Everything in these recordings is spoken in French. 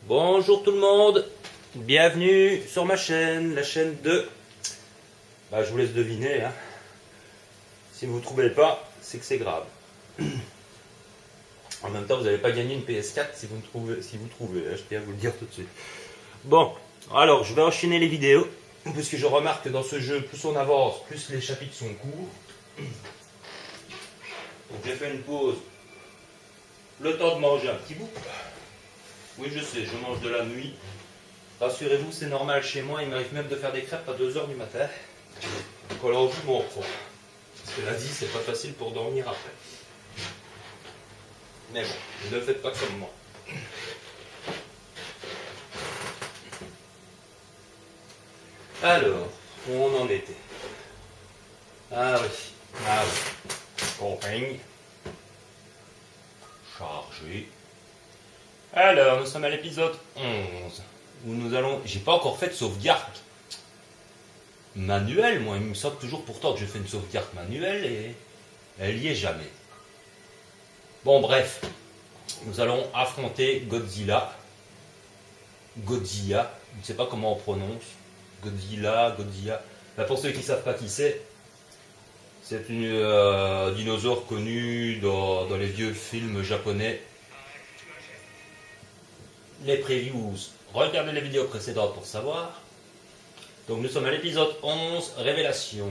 Bonjour tout le monde, bienvenue sur ma chaîne, la chaîne de... je vous laisse deviner, hein. Si vous ne trouvez pas, c'est que c'est grave. En même temps, vous n'allez pas gagner une PS4 si vous trouvez, hein, je tiens à vous le dire tout de suite. Bon, alors je vais enchaîner les vidéos, puisque je remarque que dans ce jeu, plus on avance, plus les chapitres sont courts. Donc j'ai fait une pause, le temps de manger un petit bout. Oui, je sais, je mange de la nuit. Rassurez-vous, c'est normal chez moi. Il m'arrive même de faire des crêpes à 2 h du matin. Donc alors, je m'en prends. Parce que la vie, c'est pas facile pour dormir après. Mais bon, ne faites pas comme moi. Alors, où on en était? Ah oui. Campagne. Chargé. Alors, nous sommes à l'épisode 11, où nous allons... J'ai pas encore fait de sauvegarde manuelle, moi. Il me semble toujours pourtant que je fais une sauvegarde manuelle et elle y est jamais. Bon, bref. Nous allons affronter Godzilla. Godzilla, je ne sais pas comment on prononce. Godzilla. Pour ceux qui ne savent pas qui c'est un dinosaure connu dans les vieux films japonais. Les previews, regardez les vidéos précédentes pour savoir. Donc nous sommes à l'épisode 11, Révélation.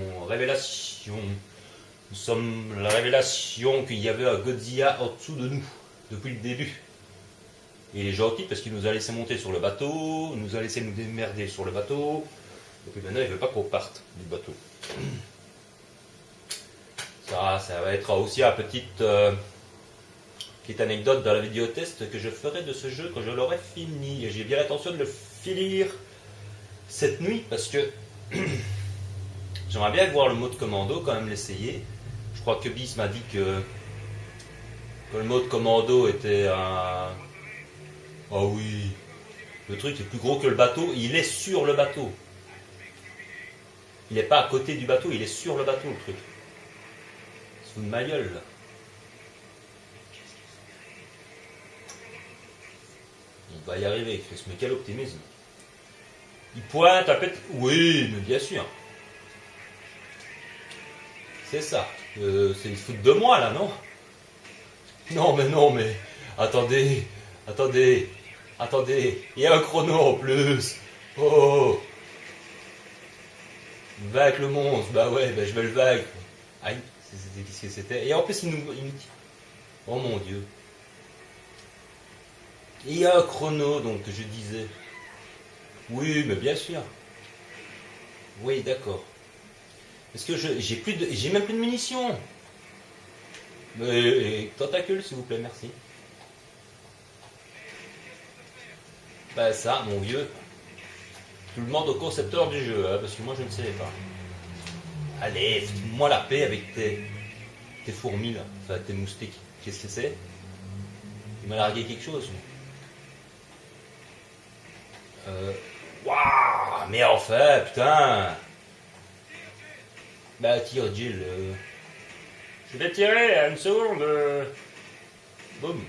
Nous sommes la révélation qu'il y avait un Godzilla en dessous de nous, depuis le début. Il est gentil parce qu'il nous a laissé monter sur le bateau, il nous a laissé nous démerder sur le bateau, et puis maintenant il ne veut pas qu'on parte du bateau. Ça va être aussi une petite anecdote dans la vidéo test que je ferai de ce jeu quand je l'aurai fini. Et j'ai bien l'intention de le finir cette nuit parce que j'aimerais bien voir le mode commando, quand même l'essayer. Je crois que Bis m'a dit que le mode commando était un... Oh oui, le truc est plus gros que le bateau, il est sur le bateau. Il n'est pas à côté du bateau, il est sur le bateau le truc. C'est fou de ma gueule là. Il va y arriver, Chris, mais quel optimisme. Il pointe à pète. Oui, mais bien sûr. C'est ça. C'est une foute de moi là, non? Non, mais. Attendez. Il y a un chrono en plus. Oh. Vaincre le monstre. Bah ouais, je vais le vaincre. Aïe, qu'est-ce que c'était? Et en plus, il nous. Oh mon Dieu. Il y a un chrono, donc, que je disais. Oui, mais bien sûr. Oui, d'accord. Parce que j'ai même plus de munitions. Mais tentacule, s'il vous plaît, merci. Ça, mon vieux. Tu le demandes au concepteur du jeu, hein, parce que moi je ne savais pas. Allez, fais-moi la paix avec tes fourmis là, enfin tes moustiques. Qu'est-ce que c'est? Il m'a largué quelque chose. Waouh, mais enfin, putain. Tire, Jill. Je vais tirer à une seconde. Boum.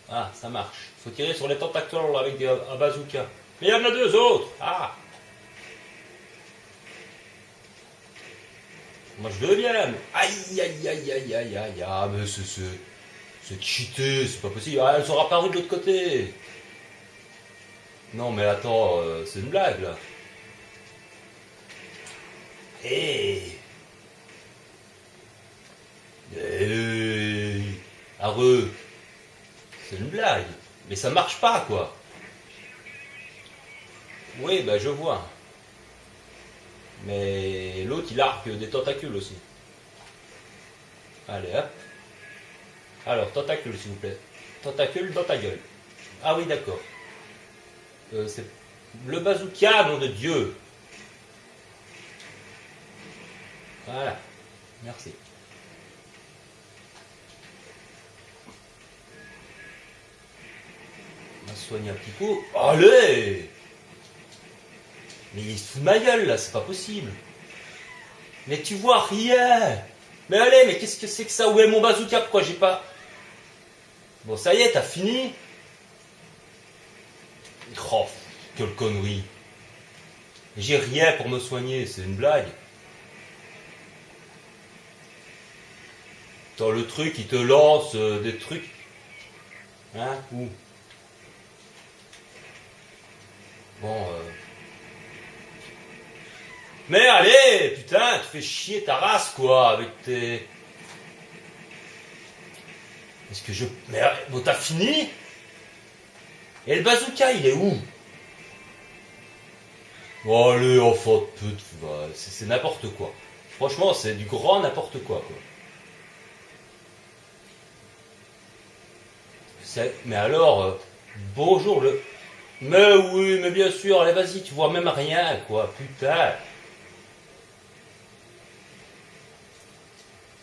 Ah, ça marche. Il faut tirer sur les tentacules avec un bazooka. Mais il y en a 2 autres. Ah. Moi je veux bien. Aïe. Ah, mais c'est cheaté, c'est pas possible. Ah, elles sont apparues de l'autre côté. Non, mais attends, c'est une blague là. Arreux. C'est une blague. Mais ça marche pas, quoi. Oui, je vois. Mais l'autre, il arque des tentacules aussi. Allez, hop. Alors, tentacules, s'il vous plaît. Tentacules dans ta gueule. Ah oui, d'accord. C'est le bazooka, nom de Dieu. Voilà. Merci. On va se soigner un petit coup. Allez! Mais il se fout de ma gueule là, c'est pas possible. Mais tu vois rien. Mais allez, mais qu'est-ce que c'est que ça? Où est mon bazooka? Pourquoi j'ai pas... Bon, ça y est, t'as fini. Oh, quelle connerie. J'ai rien pour me soigner, c'est une blague. T'as le truc, il te lance des trucs. Hein? Où? Bon, Mais allez, putain, tu fais chier ta race, quoi, avec tes... Est-ce que je... Mais bon, t'as fini? Et le bazooka, il est où? Oh, allez, enfant de pute, c'est n'importe quoi. Franchement, c'est du grand n'importe quoi, quoi. Mais alors, bonjour, le... Mais oui, mais bien sûr, allez, vas-y, tu vois même rien, quoi, putain.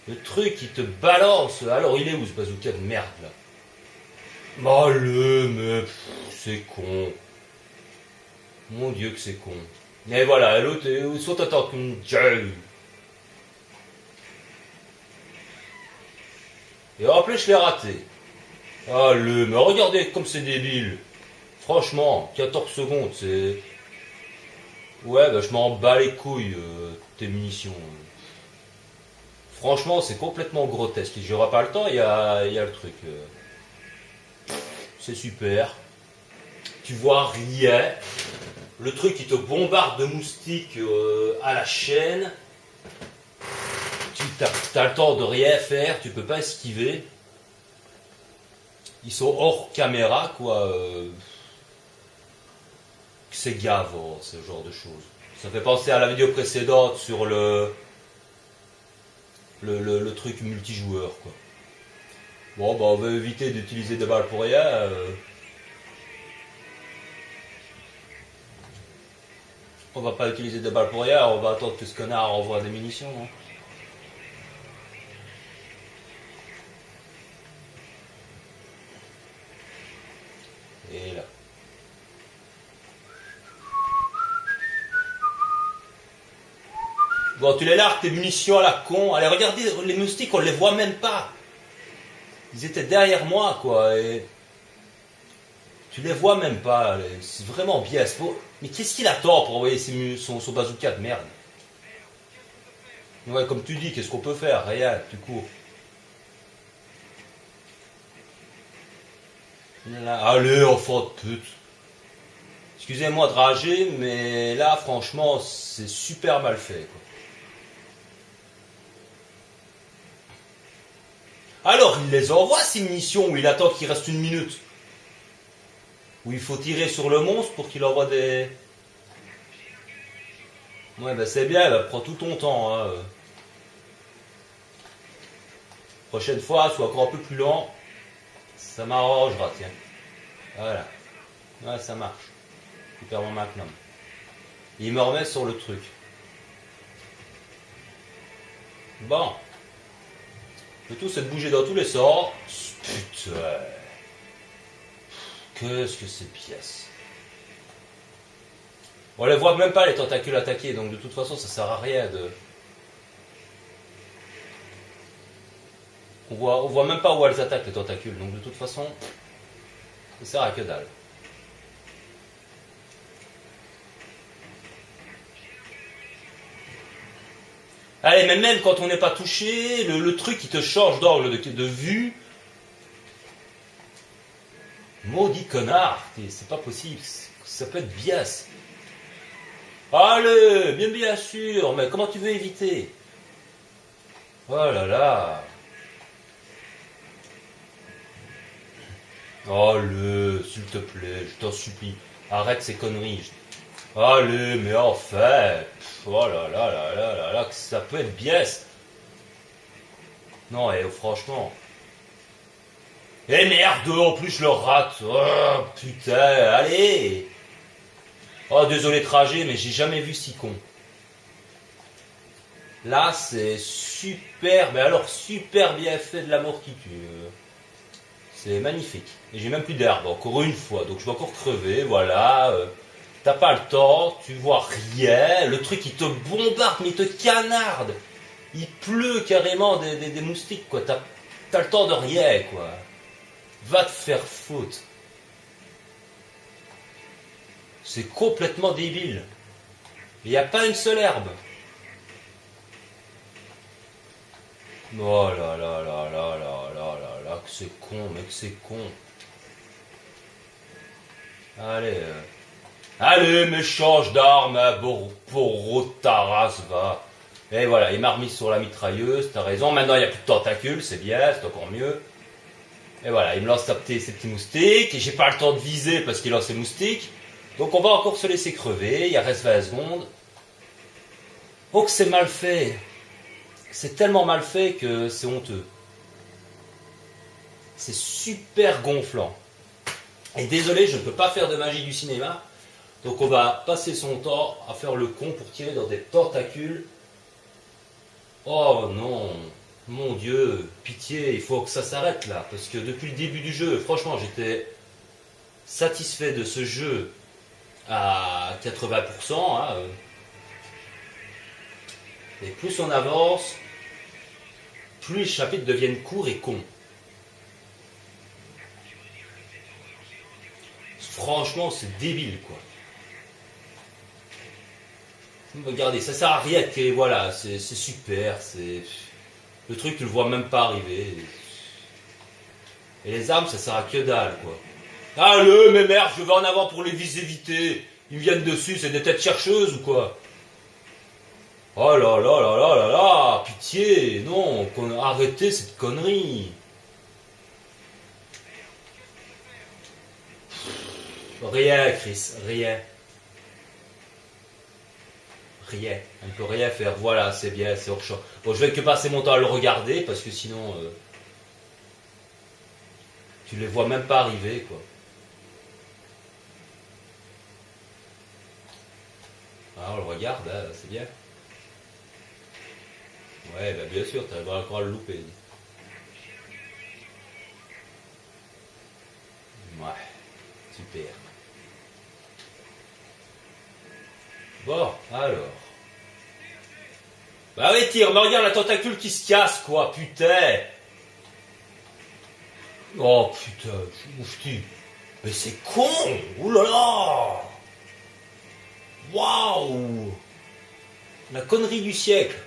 Le truc, il te balance. Alors, il est où, ce bazooka de merde, là? Oh, mais... c'est con. Mon Dieu que c'est con. Et voilà, l'autre, soit t'attends qu'une gueule. Et en plus, je l'ai raté. Ah, mais regardez comme c'est débile. Franchement, 14 secondes, c'est... Ouais, bah je m'en bats les couilles, tes munitions. Franchement, c'est complètement grotesque. J'aurai pas le temps, il y a le truc. C'est super. Tu vois rien. Le truc, il te bombarde de moustiques à la chaîne. Tu as le temps de rien faire, tu peux pas esquiver. Ils sont hors caméra, quoi. C'est gavant, ce genre de choses. Ça fait penser à la vidéo précédente sur le truc multijoueur, quoi. Bon, bah on va éviter d'utiliser des balles pour rien. On va pas utiliser des balles pour rien, on va attendre que ce connard envoie des munitions. Hein. Et là. Bon, tu les largues tes munitions à la con. Allez, regardez, les moustiques, on les voit même pas. Ils étaient derrière moi, quoi. Et... tu les vois même pas. C'est vraiment bien. Mais qu'est-ce qu'il attend pour envoyer son bazooka de merde? Ouais, comme tu dis, qu'est-ce qu'on peut faire? Rien, tu cours. Là, allez, enfant de pute. Excusez-moi de rager, mais là, franchement, c'est super mal fait, quoi. Alors, il les envoie, ces munitions, où il attend qu'il reste une minute. Où il faut tirer sur le monstre pour qu'il envoie des... Ouais, bah c'est bien, bah, prends tout ton temps. Hein. Prochaine fois, sois encore un peu plus lent. Ça m'arrangera, tiens. Voilà. Ouais, ça marche. Super mon Magnum. Il me remet sur le truc. Bon. Le tout, c'est de bouger dans tous les sens. Putain. Qu'est-ce que c'est pièce. On les voit même pas, les tentacules attaqués, donc de toute façon, ça sert à rien de... On voit même pas où elles attaquent, les tentacules, donc de toute façon, ça sert à que dalle. Allez, mais même quand on n'est pas touché, le truc qui te change d'angle de vue. Maudit connard, c'est pas possible, ça peut être biasse. Allez, bien sûr, mais comment tu veux éviter? Oh là là. Allez, s'il te plaît, je t'en supplie, arrête ces conneries. Allez, mais en fait, oh là là là là là là, ça peut être biaise. Non, et franchement. Eh merde, en plus je le rate. Oh putain, allez. Oh désolé trajet, mais j'ai jamais vu si con. Là c'est super, mais alors super bien fait de la mort qui tue. C'est magnifique. Et j'ai même plus d'herbe, encore une fois, donc je vais encore crever, voilà. T'as pas le temps, tu vois rien, le truc il te bombarde, mais il te canarde. Il pleut carrément des moustiques, quoi. T'as le temps de rien, quoi. Va te faire foutre. C'est complètement débile. Il n'y a pas une seule herbe. Oh là là là là là là là là, que c'est con, mec, c'est con. Allez, allez, mais change d'arme, hein, Boro Taras, va. Et voilà, il m'a remis sur la mitrailleuse, t'as raison. Maintenant, il n'y a plus de tentacules, c'est bien, c'est encore mieux. Et voilà, il me lance ses petits moustiques, et j'ai pas le temps de viser parce qu'il lance ses moustiques. Donc on va encore se laisser crever, il reste 20 secondes. Oh que c'est mal fait. C'est tellement mal fait que c'est honteux. C'est super gonflant. Et désolé, je ne peux pas faire de magie du cinéma. Donc on va passer son temps à faire le con pour tirer dans des tentacules. Oh non, mon Dieu, pitié, il faut que ça s'arrête là. Parce que depuis le début du jeu, franchement, j'étais satisfait de ce jeu à 80%. Hein. Et plus on avance, plus les chapitres deviennent courts et cons. Franchement, c'est débile, quoi. Regardez, ça sert à rien de tirer, voilà, c'est super, c'est... Le truc, tu le vois même pas arriver. Et les armes, ça sert à que dalle, quoi. Allez, mais merde, je vais en avant pour les viser éviter. Ils me viennent dessus, c'est des têtes chercheuses ou quoi? Oh là là là là là là, pitié, non, arrêtez cette connerie. Rien, Chris, rien. Rien, on ne peut rien faire, voilà, c'est bien, c'est hors champ. Bon, je vais que passer mon temps à le regarder, parce que sinon, tu les vois même pas arriver, quoi. Ah, on le regarde, hein, c'est bien. Ouais, bah bien sûr, tu arriveras encore à le louper. Ouais, super. Bon, alors. Bah oui, tire, mais regarde la tentacule qui se casse, quoi, putain. Oh putain, oufti. Mais c'est con. Ouh là là. Waouh. La connerie du siècle.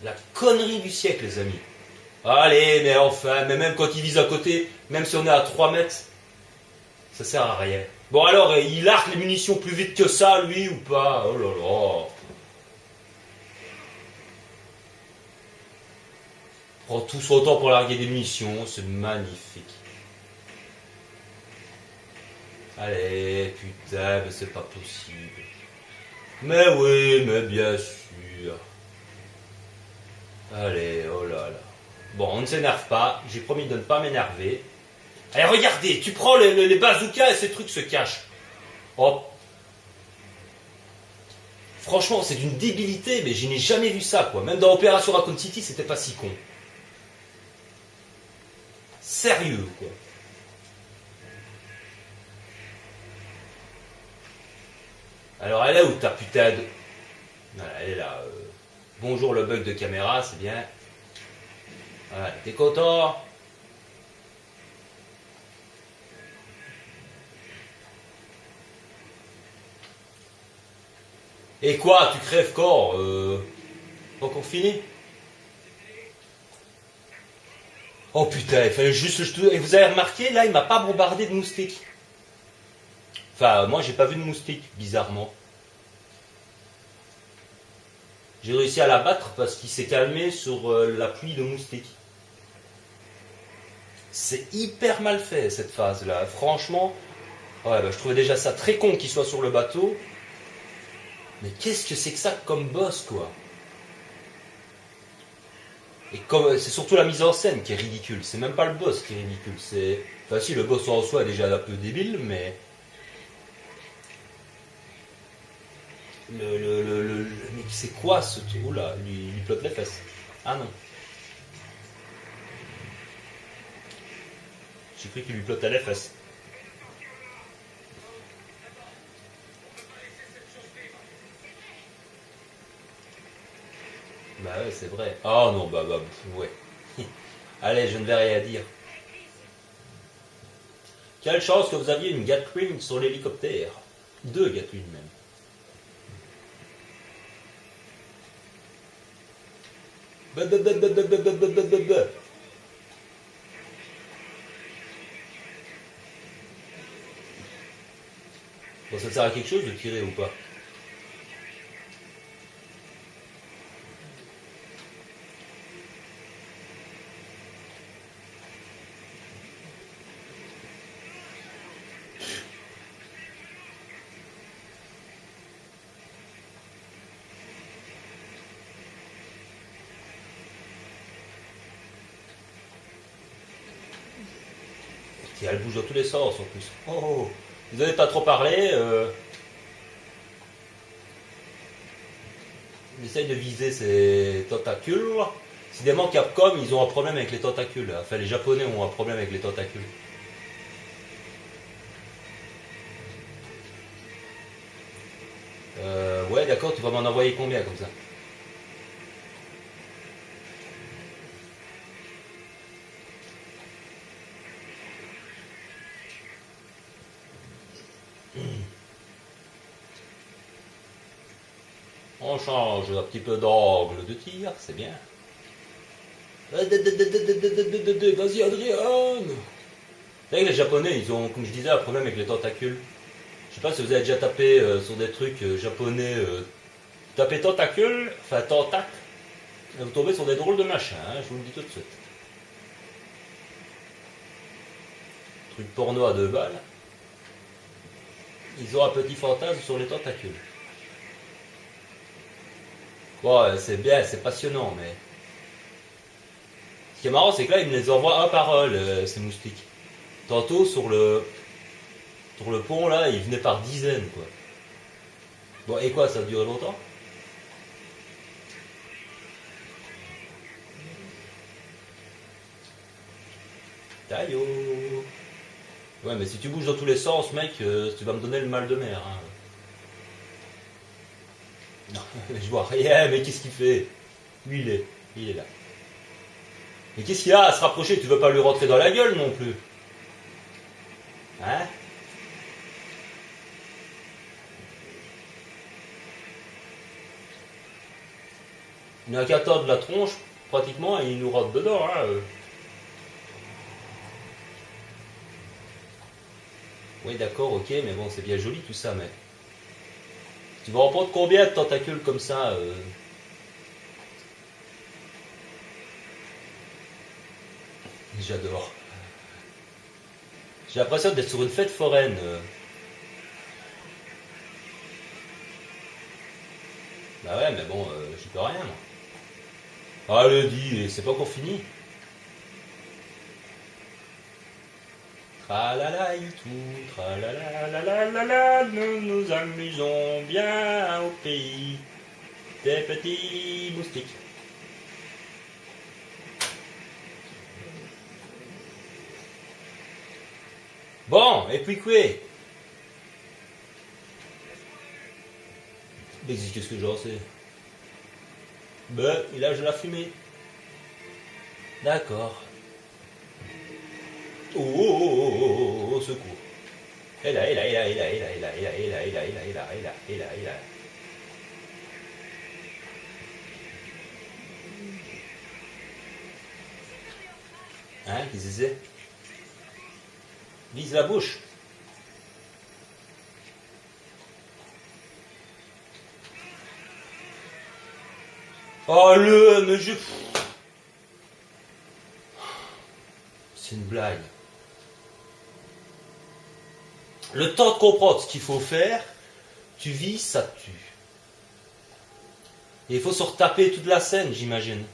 La connerie du siècle, les amis. Allez, mais enfin, mais même quand il vise à côté, même si on est à 3 mètres, ça sert à rien. Bon alors, il arque les munitions plus vite que ça, lui, ou pas? Oh là là. Prend tout son temps pour larguer des munitions, c'est magnifique. Allez, putain, mais c'est pas possible. Mais oui, mais bien sûr. Allez, oh là là. Bon, on ne s'énerve pas, j'ai promis de ne pas m'énerver. Allez, regardez, tu prends les bazookas et ces trucs se cachent. Oh. Franchement, c'est d'une débilité, mais je n'ai jamais vu ça, quoi. Même dans Opération Raccoon City, c'était pas si con. Sérieux, quoi. Alors, elle est où ta putain de... Voilà, elle est là. Bonjour le bug de caméra, c'est bien. Voilà, t'es content? Et quoi, tu crèves quand pas encore fini? Oh putain, il fallait juste le jeter. Et vous avez remarqué, là, il m'a pas bombardé de moustiques. Enfin, moi, j'ai pas vu de moustiques, bizarrement. J'ai réussi à l'abattre parce qu'il s'est calmé sur la pluie de moustiques. C'est hyper mal fait, cette phase-là. Franchement, ouais, bah, je trouvais déjà ça très con qu'il soit sur le bateau. Mais qu'est-ce que c'est que ça comme boss, quoi? Et c'est surtout la mise en scène qui est ridicule. C'est même pas le boss qui est ridicule. Enfin si, le boss en soi est déjà un peu débile, mais... Mais c'est quoi ce trou là? Il flotte les fesses. Ah non. J'ai cru qu'il lui flottait les fesses. Bah ouais, c'est vrai. Oh non, bah, ouais. Allez, je ne vais rien dire. Quelle chance que vous aviez une Gatling sur l'hélicoptère. 2 Gatling même. Bah, bah, bah, bah, bah, bah, bah, bah, bah, bah. Bon, ça sert à quelque chose de tirer ou pas? Et elle bouge dans tous les sens en plus. Oh, vous n'avez pas trop parlé. J'essaye de viser ces tentacules. Décidément, Capcom, ils ont un problème avec les tentacules. Enfin, les Japonais ont un problème avec les tentacules. Ouais, d'accord, tu vas m'en envoyer combien comme ça? On change un petit peu d'angle de tir, c'est bien. Vas-y, Adrien! C'est vrai que les Japonais, ils ont, comme je disais, un problème avec les tentacules. Je sais pas si vous avez déjà tapé sur des trucs japonais. Tapez tentacule, enfin tentacle, et vous tombez sur des drôles de machins, hein, je vous le dis tout de suite. Truc porno à 2 balles. Ils ont un petit fantasme sur les tentacules. Bon, c'est bien, c'est passionnant, mais. Ce qui est marrant, c'est que là, ils me les envoient un par un, ces moustiques. Tantôt, sur le pont, là, ils venaient par dizaines, quoi. Bon, et quoi, ça a duré longtemps? Taillot. Ouais, mais si tu bouges dans tous les sens, mec, tu vas me donner le mal de mer. Hein. Non, je vois rien, mais qu'est-ce qu'il fait? Lui, il est là. Mais qu'est-ce qu'il a à se rapprocher? Tu veux pas lui rentrer dans la gueule non plus? Hein? Il n'a qu'à tordre la tronche, pratiquement, et il nous rentre dedans. Hein. Oui, d'accord, ok, mais bon, c'est bien joli tout ça, mais. Tu vas en prendre combien de tentacules comme ça J'adore. J'ai l'impression d'être sur une fête foraine. Bah ouais, mais bon, j'y peux rien, moi. Allez, dis, c'est pas encore fini. Tralala et tout, tralala la la la la, nous nous amusons bien au pays des petits moustiques. Bon, et puis quoi? Mais qu'est-ce que j'en sais? Ben, il a de la fumée. D'accord. Oh, oh, oh, oh, oh, secours. Et là, et là, et là, et là, et là, et là, et là, et là, et là, et là, et là, et là, et là, et là. Hein, qu'est-ce que c'est? Vise la bouche. Oh mais je... C'est une blague. Le temps de comprendre ce qu'il faut faire, tu vis, ça te tue. Et il faut se retaper toute la scène, j'imagine.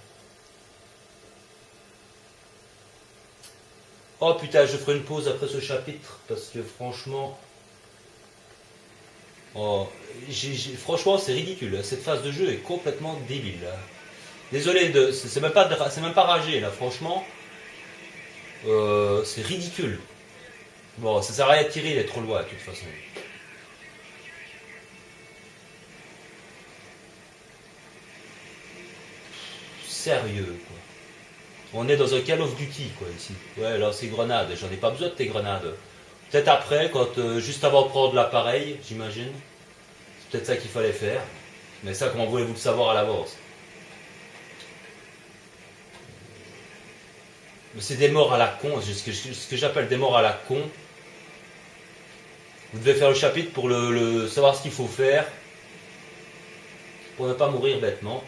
Oh putain, je ferai une pause après ce chapitre, parce que franchement... Oh, franchement, c'est ridicule. Cette phase de jeu est complètement débile. Désolé, c'est même pas ragé, là, franchement. C'est ridicule. Bon, ça sert à rien de tirer, il est trop loin, de toute façon. Sérieux, quoi. On est dans un Call of Duty, quoi, ici. Ouais, là, c'est grenades. J'en ai pas besoin de tes grenades. Peut-être après, juste avant de prendre l'appareil, j'imagine. C'est peut-être ça qu'il fallait faire. Mais ça, comment voulez-vous le savoir à l'avance? Mais c'est des morts à la con, c'est ce que j'appelle des morts à la con. Vous devez faire le chapitre pour savoir ce qu'il faut faire pour ne pas mourir bêtement.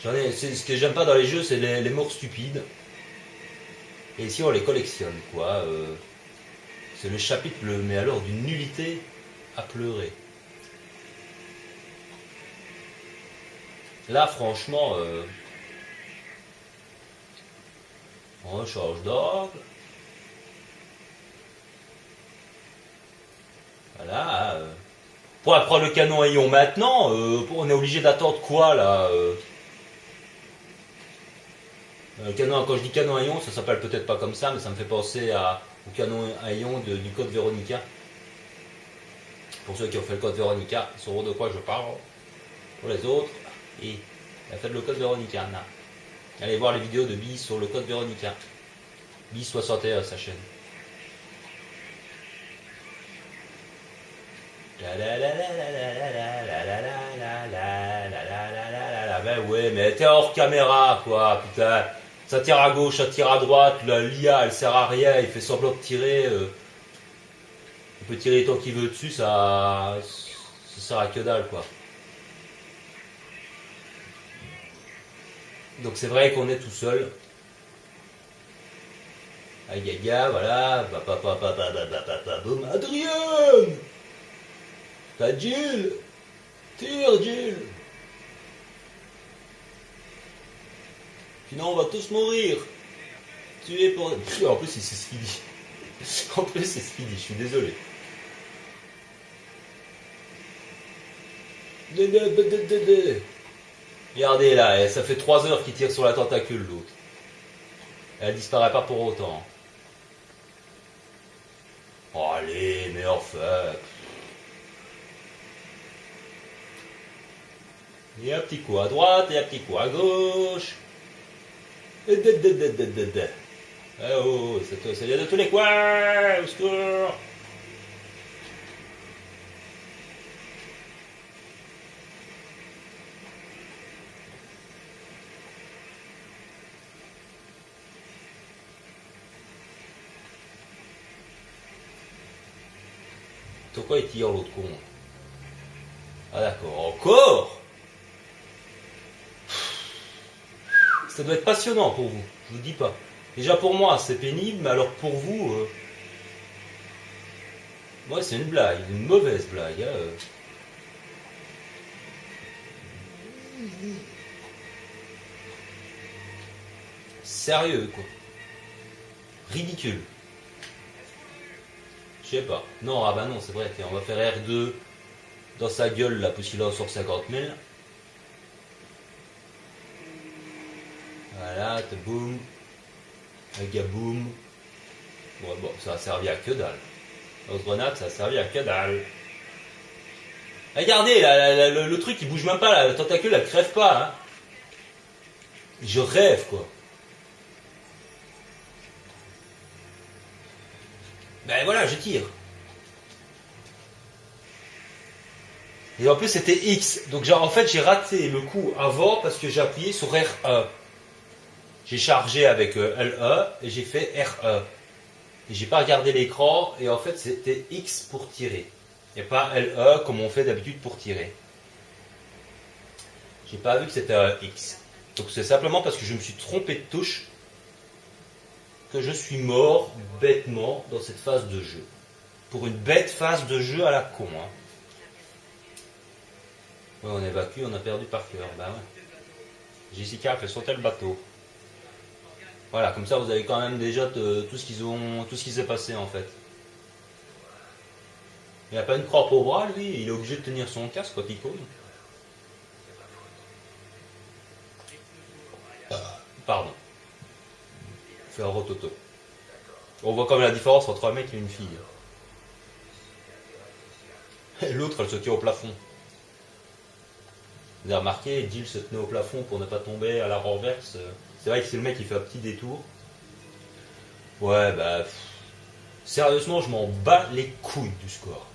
Ce que j'aime pas dans les jeux, c'est les morts stupides. Et ici, on les collectionne, quoi. C'est le chapitre, mais alors d'une nullité à pleurer. Là, franchement, on change d'angle. Voilà. Pour prendre le canon à ion maintenant, on est obligé d'attendre quoi là canon, quand je dis canon à ion, ça s'appelle peut-être pas comme ça, mais ça me fait penser au canon à ion du code Veronica. Pour ceux qui ont fait le code Veronica, ils sauront de quoi je parle. Pour les autres, il a fait le code Veronica. Non. Allez voir les vidéos de Bi sur le code Veronica. Bi 61, sa chaîne. Ben ouais, mais t'es hors caméra, quoi, putain. Ça tire à gauche, ça tire à droite, l'IA, elle sert à rien, il fait semblant de tirer. Il peut tirer tant qu'il veut dessus, ça sert à que dalle, quoi. Donc c'est vrai qu'on est tout seul. Aïe aïe aïe, voilà. Boum. Adrien! T'as Jill! Tire, Jill! Sinon on va tous mourir. Tuer pour... En plus c'est Speedy. En plus c'est Speedy, je suis désolé. Regardez là, ça fait 3 heures qu'il tire sur la tentacule l'autre. Elle disparaît pas pour autant. Oh, allez, mais enfin. Il y a un petit coup à droite et un petit coup à gauche. Oh, ça vient de tous les coins. Au secours. Pourquoi il tire l'autre con? Ah d'accord, encore? Ça doit être passionnant pour vous, je vous dis pas. Déjà pour moi c'est pénible, mais alors pour vous... Moi c'est une blague, une mauvaise blague. Hein. Sérieux quoi. Ridicule. Je sais pas. Non, ah bah non, c'est vrai, on va faire R2 dans sa gueule là, puisqu'il en sort 50 000. Voilà, boum. Gaboum. Bon, ça a servi à que dalle. Lance grenade, ça a servi à que dalle. Regardez, là, le truc il bouge même pas, la tentacule elle crève pas. Hein. Je rêve quoi. Ben voilà, je tire. Et en plus c'était X. Donc en fait j'ai raté le coup avant parce que j'ai appuyé sur R1. J'ai chargé avec LE et j'ai fait RE. Et j'ai pas regardé l'écran et en fait c'était X pour tirer. Et pas LE comme on fait d'habitude pour tirer. J'ai pas vu que c'était un X. Donc c'est simplement parce que je me suis trompé de touche que je suis mort bêtement dans cette phase de jeu. Pour une bête phase de jeu à la con. Hein. Ouais, on évacue, on a perdu par cœur. Ben ouais. Jessica a fait sauter le bateau. Voilà, comme ça vous avez quand même déjà tout ce qui s'est passé en fait. Il n'a pas une crampe au bras lui, il est obligé de tenir son casque quand il cogne. Pardon. Fait un rototo. On voit quand même la différence entre un mec et une fille. Et l'autre elle se tient au plafond. Vous avez remarqué, Jill se tenait au plafond pour ne pas tomber à la renverse. C'est vrai que c'est le mec qui fait un petit détour. Ouais, bah. Sérieusement, je m'en bats les couilles du score.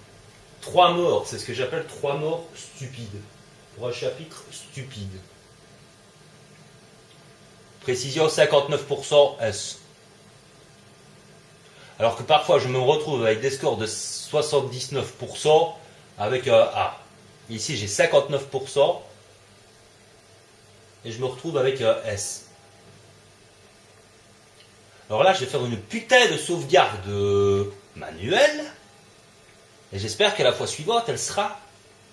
3 morts, c'est ce que j'appelle 3 morts stupides. Pour un chapitre stupide. Précision 59% S. Alors que parfois je me retrouve avec des scores de 79% avec un A. Ici j'ai 59% et je me retrouve avec un S. Alors là je vais faire une putain de sauvegarde manuelle et j'espère qu'à la fois suivante elle sera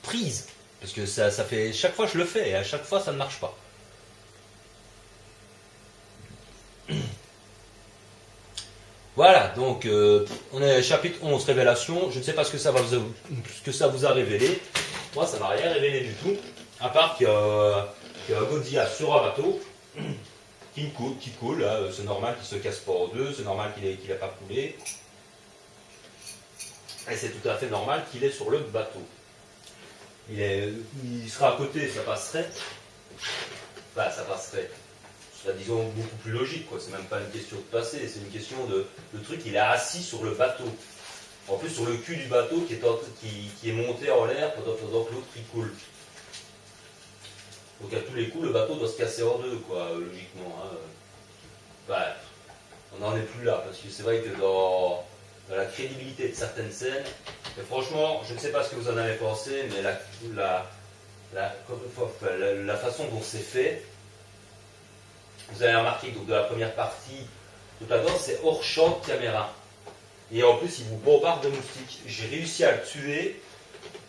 prise. Parce que ça fait chaque fois je le fais et à chaque fois ça ne marche pas. Voilà, donc on est chapitre 11, révélation. Je ne sais pas ce que ça vous a révélé. Moi, ça m'a rien révélé du tout. À part qu'il y a un Godzilla sur un bateau qui coule. C'est normal qu'il se casse pas en deux. C'est normal qu'il n'ait pas coulé. Et c'est tout à fait normal qu'il est sur le bateau. Il sera à côté, ça passerait. Enfin, ça passerait. Ça, disons, beaucoup plus logique, quoi. C'est même pas une question de passer, c'est une question de truc, il est assis sur le bateau. En plus, sur le cul du bateau qui est monté en l'air pendant que l'autre il coule. Donc, à tous les coups, le bateau doit se casser en deux, quoi, logiquement. Hein. Bah, on n'en est plus là, parce que c'est vrai que dans la crédibilité de certaines scènes, et franchement, je ne sais pas ce que vous en avez pensé, mais la façon dont c'est fait, vous avez remarqué que donc, de la première partie, tout à l'heure, c'est hors champ de caméra. Et en plus, il vous bombarde de moustiques. J'ai réussi à le tuer,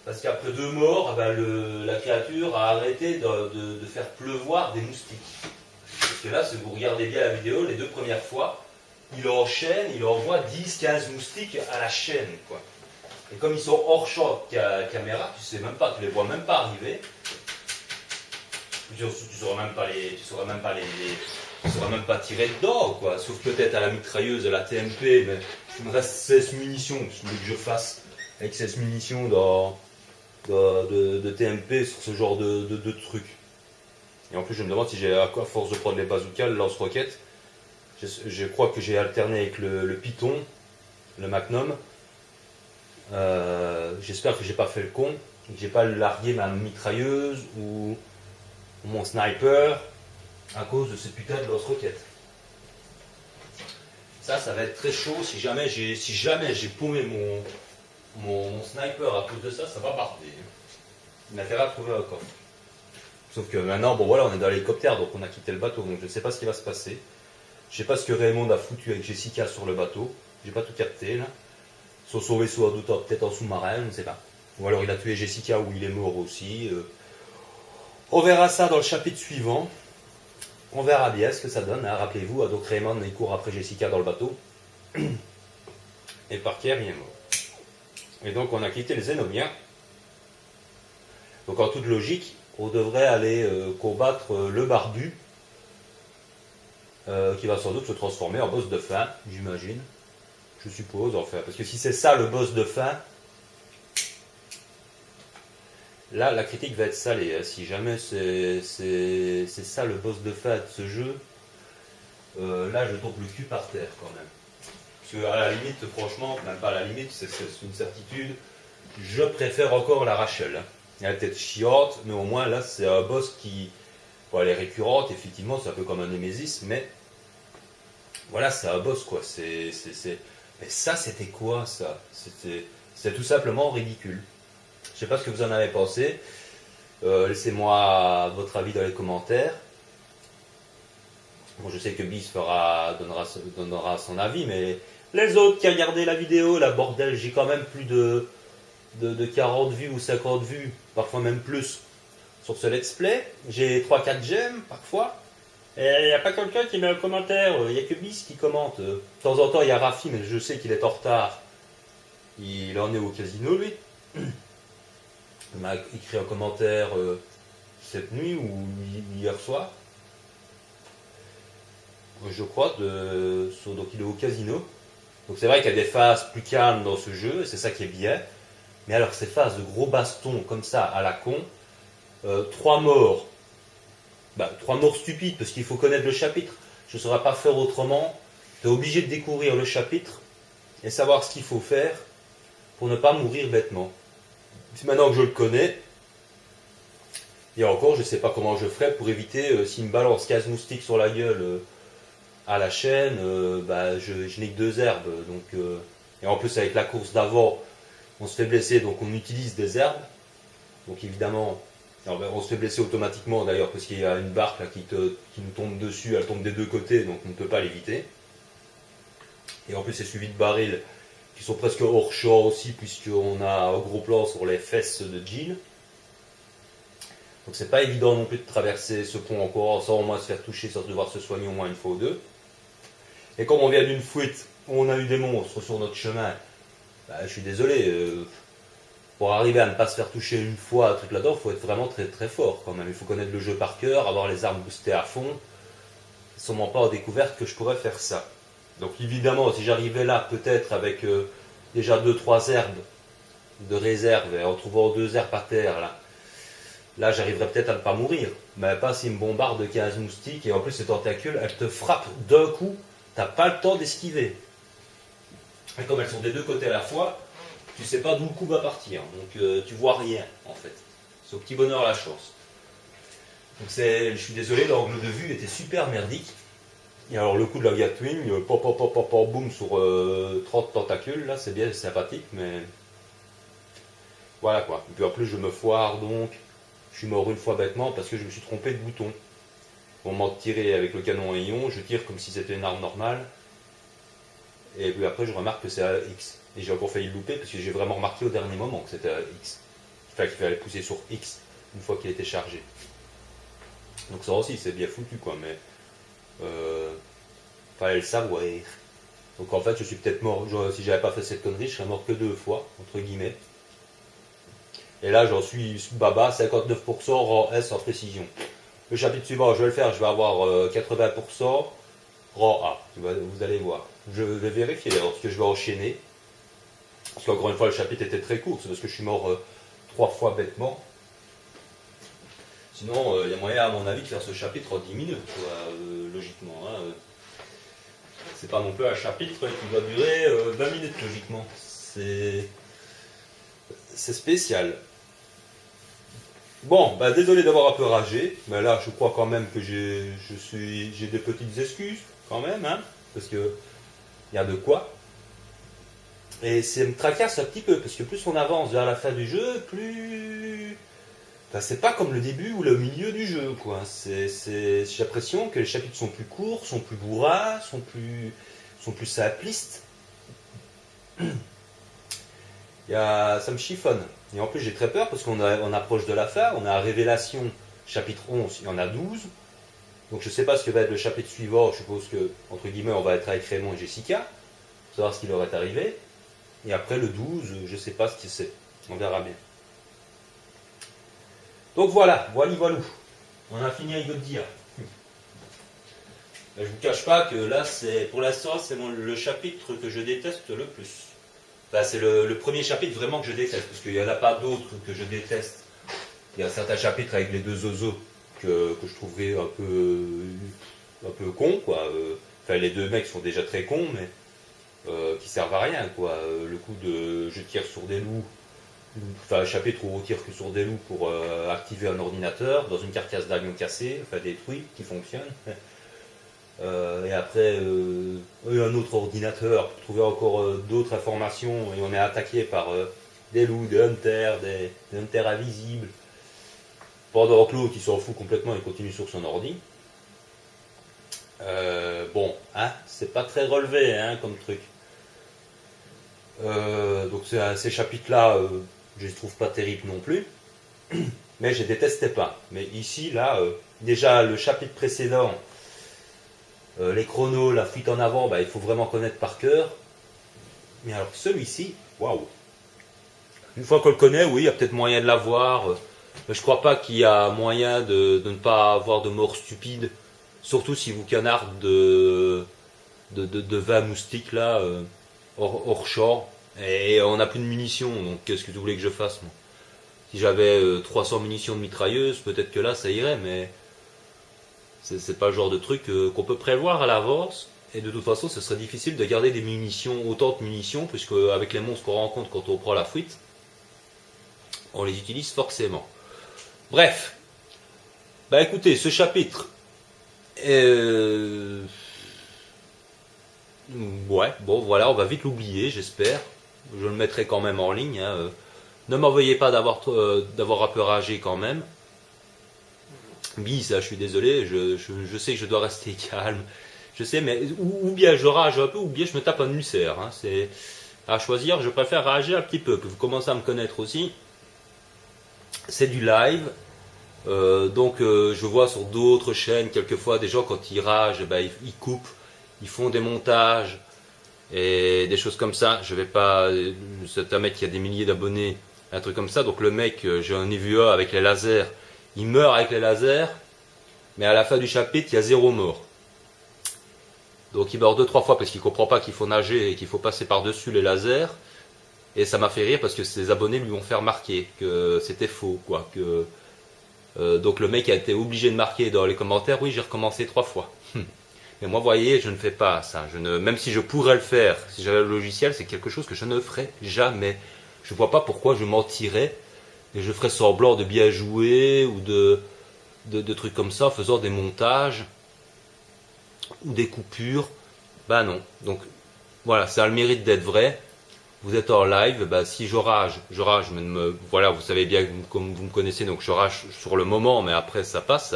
parce qu'après 2 morts, la créature a arrêté de faire pleuvoir des moustiques. Parce que là, si vous regardez bien la vidéo, les 2 premières fois, il envoie 10-15 moustiques à la chaîne, quoi. Et comme ils sont hors champ de caméra, tu sais même pas, tu les vois même pas arriver. Tu sauras même pas tirer dedans, quoi. Sauf peut-être à la mitrailleuse, à la TMP, mais il me reste 16 munitions. Je voulais que je fasse avec 16 munitions de TMP sur ce genre de truc. Et en plus, je me demande si j'ai, à force de prendre les bazookas, le lance-roquettes, je crois que j'ai alterné avec le Python, le Magnum. J'espère que j'ai pas fait le con, que j'ai pas largué ma mitrailleuse ou mon sniper à cause de ces putains de lance-roquettes. Ça va être très chaud. Si jamais j'ai paumé mon sniper à cause de ça, ça va barder. Il a intérêt à trouver un coffre. Sauf que maintenant, bon voilà, on est dans l'hélicoptère, donc on a quitté le bateau, donc je ne sais pas ce qui va se passer. Je ne sais pas ce que Raymond a foutu avec Jessica sur le bateau. J'ai pas tout capté là. Sur son vaisseau à doute, peut-être en sous-marin, je ne sais pas. Ou alors il a tué Jessica ou il est mort aussi. On verra ça dans le chapitre suivant. On verra bien ce que ça donne. Hein. Rappelez-vous, donc Raymond il court après Jessica dans le bateau. Et Parker il est mort. Et donc on a quitté les Zénomiens. Donc en toute logique, on devrait aller combattre le barbu. Qui va sans doute se transformer en boss de fin, j'imagine. Je suppose, enfin. Parce que si c'est ça le boss de fin, là, la critique va être salée. Hein. Si jamais c'est ça le boss de fin de ce jeu, là, je tombe le cul par terre quand même. Parce qu'à la limite, franchement, même pas à la limite, c'est une certitude, je préfère encore la Rachel. Hein. Elle est peut-être chiante, mais au moins, là, c'est un boss qui... Bon, elle est récurrente, effectivement, c'est un peu comme un Nemesis, mais... Voilà, c'est un boss, quoi. Mais ça, c'était quoi, ça? C'était tout simplement ridicule. Je sais pas ce que vous en avez pensé. Laissez-moi votre avis dans les commentaires. Bon, je sais que Bis donnera son avis, mais les autres qui regardaient la vidéo, la bordel, j'ai quand même plus de 40 vues ou 50 vues, parfois même plus, sur ce let's play. J'ai 3-4 j'aime, parfois. Et il n'y a pas quelqu'un qui met un commentaire, il n'y a que Bis qui commente. De temps en temps, il y a Rafi, mais je sais qu'il est en retard. Il en est au casino, lui. Il m'a écrit un commentaire cette nuit ou hier soir. Je crois, donc il est au casino. Donc c'est vrai qu'il y a des phases plus calmes dans ce jeu, et c'est ça qui est bien. Mais alors ces phases de gros bastons comme ça, à la con, 3 morts. 3 morts stupides, parce qu'il faut connaître le chapitre. Je ne saurais pas faire autrement tu es obligé de découvrir le chapitre et savoir ce qu'il faut faire pour ne pas mourir bêtement. Maintenant que je le connais, et encore, je ne sais pas comment je ferais pour éviter, s'il me balance 15 moustiques sur la gueule à la chaîne, je n'ai que 2 herbes. Donc, et en plus, avec la course d'avant, on se fait blesser, donc on utilise des herbes. Donc évidemment, on se fait blesser automatiquement d'ailleurs, parce qu'il y a une barque là, qui nous tombe dessus, elle tombe des deux côtés, donc on ne peut pas l'éviter. Et en plus, c'est suivi de barils qui sont presque hors champ aussi, puisqu'on a un gros plan sur les fesses de Jill. Donc c'est pas évident non plus de traverser ce pont encore sans au moins se faire toucher, sans devoir se soigner au moins une fois ou deux. Et comme on vient d'une fuite où on a eu des monstres sur notre chemin, je suis désolé, pour arriver à ne pas se faire toucher une fois, un truc là-dedans, il faut être vraiment très très fort quand même. Il faut connaître le jeu par cœur, avoir les armes boostées à fond. C'est sûrement pas en découverte que je pourrais faire ça. Donc évidemment, si j'arrivais là, peut-être avec déjà 2-3 herbes de réserve, et en trouvant 2 herbes par terre, là j'arriverais peut-être à ne pas mourir. Mais pas s'il me bombarde de 15 moustiques, et en plus ces tentacules, elles te frappent d'un coup, t'as pas le temps d'esquiver. Et comme elles sont des deux côtés à la fois, tu sais pas d'où le coup va partir. Donc tu vois rien, en fait. C'est au petit bonheur la chance. Donc je suis désolé, l'angle de vue était super merdique. Et alors le coup de la Gatwing, boum sur 30 tentacules, là c'est bien, c'est sympathique, mais voilà quoi. Et puis en plus je me foire donc, je suis mort une fois bêtement parce que je me suis trompé de bouton. Au moment de tirer avec le canon à ion, je tire comme si c'était une arme normale. Et puis après je remarque que c'est à X. Et j'ai encore failli le louper parce que j'ai vraiment remarqué au dernier moment que c'était à X. Enfin qu'il fallait pousser sur X une fois qu'il était chargé. Donc ça aussi c'est bien foutu quoi, mais fallait le savoir. Donc en fait je suis peut-être mort, si j'avais pas fait cette connerie, je serais mort que 2 fois, entre guillemets. Et là j'en suis baba, 59% rang S en précision. Le chapitre suivant, je vais le faire, je vais avoir 80% rang A, vous allez voir. Je vais vérifier d'ailleurs ce que je vais enchaîner. Parce qu'encore une fois le chapitre était très court, c'est parce que je suis mort 3 fois bêtement. Sinon, il y a moyen, à mon avis, de faire ce chapitre en 10 minutes, quoi, logiquement. Hein. C'est pas non plus un chapitre qui doit durer 20 minutes, logiquement. C'est spécial. Bon, désolé d'avoir un peu ragé, mais là, je crois quand même que j'ai des petites excuses, quand même, hein, parce que il y a de quoi. Et ça me tracasse un petit peu, parce que plus on avance vers la fin du jeu, plus... Enfin, c'est pas comme le début ou le milieu du jeu, quoi. J'ai l'impression que les chapitres sont plus courts, sont plus bourrins, sont plus simplistes. Ça me chiffonne. Et en plus, j'ai très peur parce qu'on approche de la fin. On a Révélation, chapitre 11, il y en a 12. Donc je sais pas ce que va être le chapitre suivant. Je suppose que, entre guillemets, on va être avec Raymond et Jessica, pour savoir ce qui leur est arrivé. Et après le 12, je sais pas ce que c'est. On verra bien. Donc voilà, voilou. On a fini avec votre dire. Je vous cache pas que là, pour l'instant, c'est le chapitre que je déteste le plus. Enfin, c'est le premier chapitre vraiment que je déteste, parce qu'il n'y en a pas d'autres que je déteste. Il y a certains chapitres avec les 2 oiseaux que je trouverais un peu cons, quoi. Enfin, les 2 mecs sont déjà très cons, mais qui servent à rien, quoi. Le coup de je tire sur des loups. Enfin, un chapitre où on tire que sur des loups pour activer un ordinateur dans une carcasse d'avion cassée, enfin détruit, qui fonctionne. Et après, un autre ordinateur pour trouver encore d'autres informations, et on est attaqué par des loups, des hunters invisibles. Pendant que l'autre, il s'en fout complètement, il continue sur son ordi. Bon, hein, c'est pas très relevé, hein, comme truc. Donc ces chapitres-là, je les trouve pas terribles non plus, mais je les détestais pas. Mais ici, là, déjà le chapitre précédent, les chronos, la fuite en avant, il faut vraiment connaître par cœur. Mais alors celui-ci, waouh. Une fois qu'on le connaît, oui, il y a peut-être moyen de l'avoir. Mais je crois pas qu'il y a moyen de ne pas avoir de mort stupide. Surtout si vous canardez de 20 moustiques là, hors champ. Et on n'a plus de munitions, donc qu'est-ce que vous voulez que je fasse, moi? Si j'avais 300 munitions de mitrailleuse, peut-être que là ça irait, mais c'est pas le genre de truc qu'on peut prévoir à l'avance. Et de toute façon, ce serait difficile de garder des munitions, autant de munitions, puisque avec les monstres qu'on rencontre quand on prend la fuite, on les utilise forcément. Bref. Bah écoutez, ce chapitre... ouais, bon voilà, on va vite l'oublier, j'espère. Je le mettrai quand même en ligne. Hein. Ne m'en veuillez pas d'avoir un peu ragé quand même. Bis, je suis désolé, je sais que je dois rester calme. Je sais, mais ou bien je rage un peu, ou bien je me tape un ulcère. Hein. C'est à choisir, je préfère rager un petit peu. Vous commencez à me connaître aussi. C'est du live. Donc je vois sur d'autres chaînes, quelquefois, des gens quand ils ragent, ben, ils coupent, ils font des montages et des choses comme ça. Je vais pas... C'est un mec qui a des milliers d'abonnés, un truc comme ça. Donc le mec, j'en ai vu un avec les lasers. Il meurt avec les lasers, mais à la fin du chapitre, il y a 0 mort. Donc il meurt 2-3 fois parce qu'il comprend pas qu'il faut nager et qu'il faut passer par-dessus les lasers. Et ça m'a fait rire parce que ses abonnés lui ont fait remarquer que c'était faux, quoi. Donc le mec a été obligé de marquer dans les commentaires, oui, j'ai recommencé 3 fois. Mais moi, vous voyez, je ne fais pas ça. Même si je pourrais le faire, si j'avais le logiciel, c'est quelque chose que je ne ferai jamais. Je ne vois pas pourquoi je mentirais et je ferais semblant de bien jouer ou de trucs comme ça en faisant des montages ou des coupures. Bah non. Donc voilà, ça a le mérite d'être vrai. Vous êtes en live, bah, si je rage, mais voilà, vous savez bien comme vous me connaissez, donc je rage sur le moment, mais après ça passe,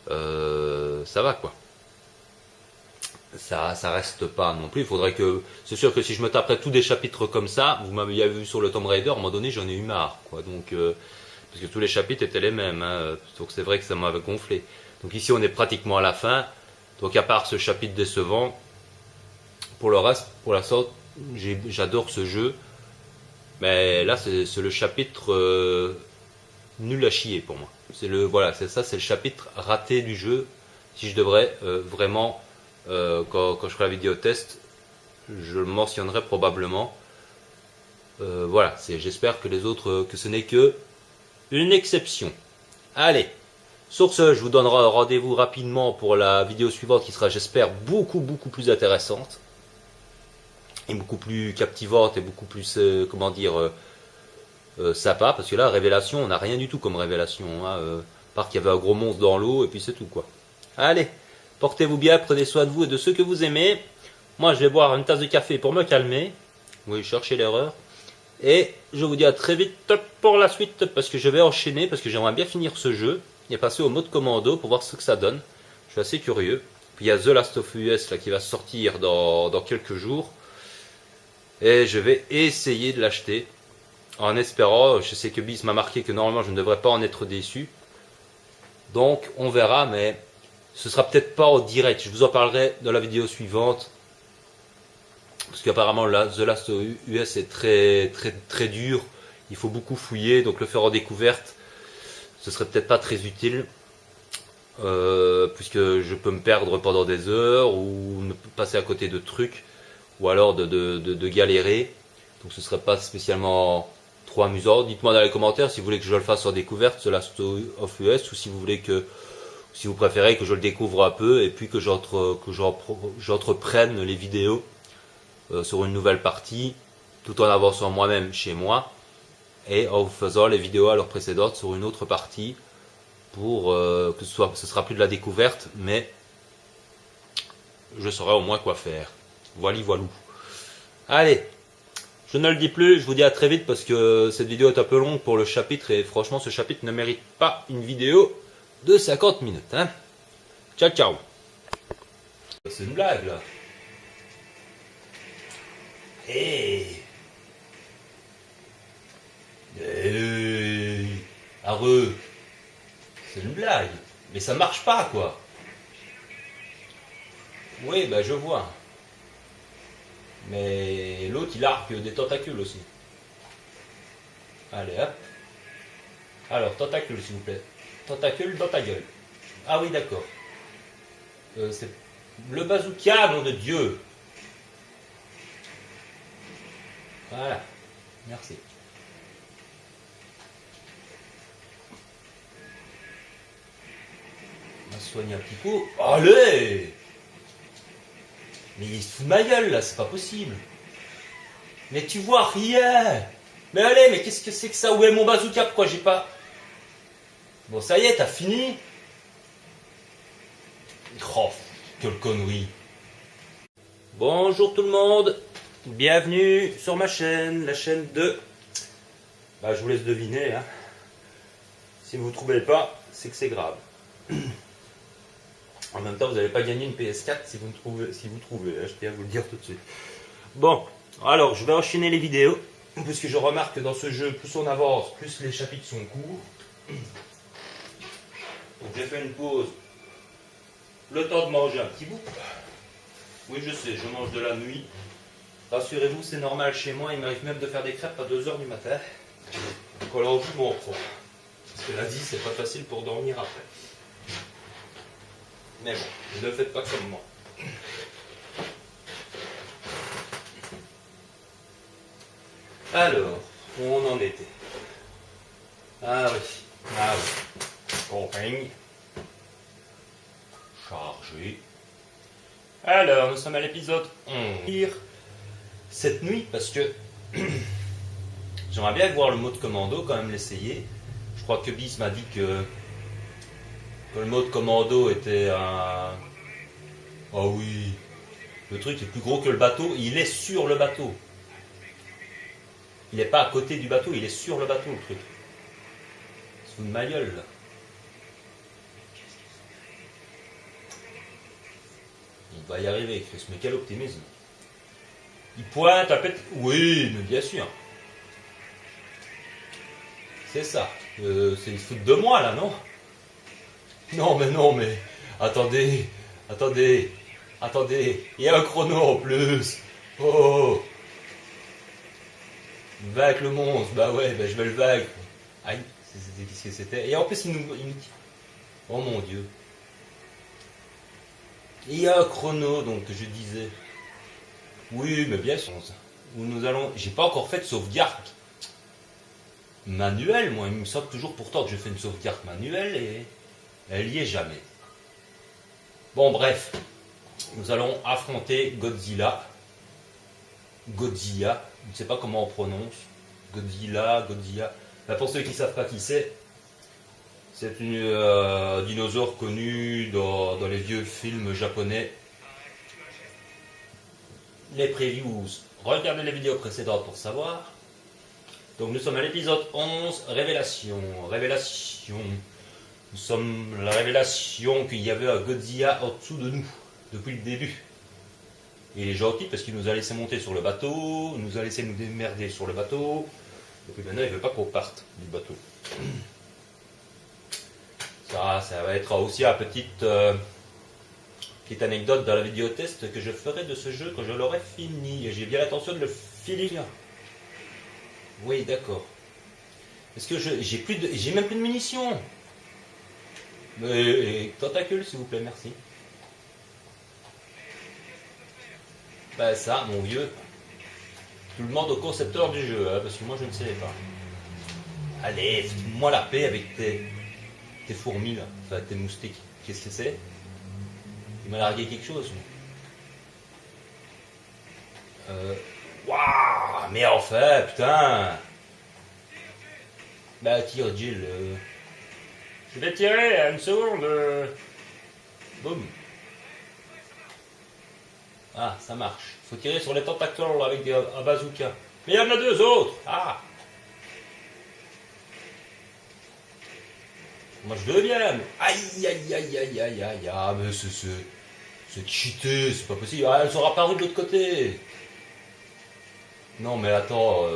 ça va quoi. Ça reste pas non plus. Il faudrait que, c'est sûr que si je me taperais tous des chapitres comme ça, vous m'avez vu sur le Tomb Raider, à un moment donné, j'en ai eu marre, quoi. Donc, parce que tous les chapitres étaient les mêmes, hein, donc c'est vrai que ça m'avait gonflé. Donc ici, on est pratiquement à la fin. Donc à part ce chapitre décevant, pour le reste, pour la sorte, j'adore ce jeu. Mais là, c'est le chapitre nul à chier pour moi. Voilà, c'est ça, c'est le chapitre raté du jeu. Si je devrais vraiment, quand je ferai la vidéo test, je le mentionnerai probablement. Voilà, j'espère que les autres, que ce n'est que une exception. Allez, sur ce, je vous donnerai rendez-vous rapidement pour la vidéo suivante qui sera, j'espère, beaucoup plus intéressante et beaucoup plus captivante et beaucoup plus, comment dire, sympa, parce que là, révélation, on n'a rien du tout comme révélation, hein, part qu'il y avait un gros monstre dans l'eau et puis c'est tout quoi. Allez, portez-vous bien, prenez soin de vous et de ceux que vous aimez. Moi, je vais boire une tasse de café pour me calmer. Oui, chercher l'erreur. Et je vous dis à très vite pour la suite, parce que je vais enchaîner, parce que j'aimerais bien finir ce jeu et passer au mode commando pour voir ce que ça donne. Je suis assez curieux. Puis il y a The Last of Us là, qui va sortir dans quelques jours. Et je vais essayer de l'acheter. En espérant, je sais que Bis m'a marqué que normalement je ne devrais pas en être déçu. Donc on verra, mais ce sera peut-être pas en direct. Je vous en parlerai dans la vidéo suivante. Parce qu'apparemment The Last of Us est très dur. Il faut beaucoup fouiller, donc le faire en découverte, ce serait peut-être pas très utile. Puisque je peux me perdre pendant des heures ou ne passer à côté de trucs. Ou alors de galérer. Donc ce serait pas spécialement trop amusant. Dites-moi dans les commentaires si vous voulez que je le fasse en découverte, The Last of Us, ou si vous voulez si vous préférez que je le découvre un peu et puis que j'entreprenne les vidéos sur une nouvelle partie, tout en avançant moi-même chez moi et en faisant les vidéos à leur précédente sur une autre partie pour que ce sera plus de la découverte, mais je saurai au moins quoi faire. Voilou. Allez, je ne le dis plus, je vous dis à très vite parce que cette vidéo est un peu longue pour le chapitre et franchement ce chapitre ne mérite pas une vidéo de 50 minutes. Hein. Ciao. C'est une blague là. Hey. Arreux. C'est une blague. Mais ça marche pas quoi. Oui, bah je vois. Mais l'autre il arque des tentacules aussi. Allez hop. Alors tentacules s'il vous plaît. Tentacules dans ta gueule. Ah oui d'accord. C'est le bazooka, nom de Dieu. Voilà. Merci. On va soigner un petit coup. Allez. Mais il se fout de ma gueule là, c'est pas possible. Mais tu vois rien. Mais allez, mais qu'est-ce que c'est que ça? Où est mon bazooka? Pourquoi j'ai pas... Bon, ça y est, t'as fini? Oh, quelle connerie. Bonjour tout le monde. Bienvenue sur ma chaîne, la chaîne de... Bah, je vous laisse deviner, hein. Si vous ne trouvez pas, c'est que c'est grave. En même temps, vous n'allez pas gagner une PS4 si vous trouvez, hein, je tiens à vous le dire tout de suite. Bon, alors, je vais enchaîner les vidéos, puisque je remarque que dans ce jeu, plus on avance, plus les chapitres sont courts. Donc j'ai fait une pause, le temps de manger un petit bout. Oui, je sais, je mange de la nuit. Rassurez-vous, c'est normal chez moi, il m'arrive même de faire des crêpes à 2 h du matin. Donc alors, je m'en prends. Parce que lundi, c'est pas facile pour dormir après. Mais bon, ne faites pas comme moi. Alors, où on en était? Ah oui. Campagne. Chargé. Alors, nous sommes à l'épisode 11. Lire cette nuit, parce que j'aimerais bien voir le mode commando, quand même l'essayer. Je crois que Bis m'a dit que le mode commando était un... Oh oui, le truc est plus gros que le bateau, il est sur le bateau. Il n'est pas à côté du bateau, il est sur le bateau, le truc. C'est fou de ma gueule, là. Il va y arriver, Chris, mais quel optimisme. Il pointe à pète... Oui, mais bien sûr. C'est ça. C'est une foot de moi, là, non? Non, mais... Attendez. Il y a un chrono en plus. Oh. Vaincre le monstre. Bah ouais, bah je vais le vaincre. Aïe, qu'est-ce que c'était? Et en plus, il nous... Oh mon Dieu. Il y a un chrono, donc, je disais. Oui, mais bien sûr. Où nous allons... J'ai pas encore fait de sauvegarde manuelle, moi. Il me semble toujours pourtant que je fais une sauvegarde manuelle et elle y est jamais. Bon, bref. Nous allons affronter Godzilla. Godzilla. Je ne sais pas comment on prononce. Godzilla. Ben, pour ceux qui ne savent pas qui c'est un dinosaure connu dans les vieux films japonais. Les previews, regardez les vidéos précédentes pour savoir. Donc nous sommes à l'épisode 11, Révélation. Nous sommes la révélation qu'il y avait un Godzilla en dessous de nous, depuis le début. Et il est gentil parce qu'il nous a laissé monter sur le bateau, il nous a laissé nous démerder sur le bateau. Et puis maintenant il ne veut pas qu'on parte du bateau. Ça va être aussi une petite anecdote dans la vidéo test que je ferai de ce jeu quand je l'aurai fini. Et j'ai bien l'intention de le finir. Oui, d'accord. Est-ce que j'ai même plus de munitions? Mais tentacules, s'il vous plaît, merci. Ben ça, mon vieux. Tu le demandes au concepteur du jeu, hein, parce que moi je ne savais pas. Allez, fais-moi la paix avec tes fourmis là, enfin tes moustiques. Qu'est-ce que c'est? Il m'a largué quelque chose. Waouh, mais enfin, putain. Bah tire Jill. Je vais tirer à une seconde. Boum. Ah, ça marche. Il faut tirer sur les tentacules avec un bazooka. Mais il y en a 2 autres. Ah. Moi je veux bien. Aïe. Ah, mais c'est cheaté, c'est pas possible. Ah, elles sont apparues de l'autre côté. Non, mais attends.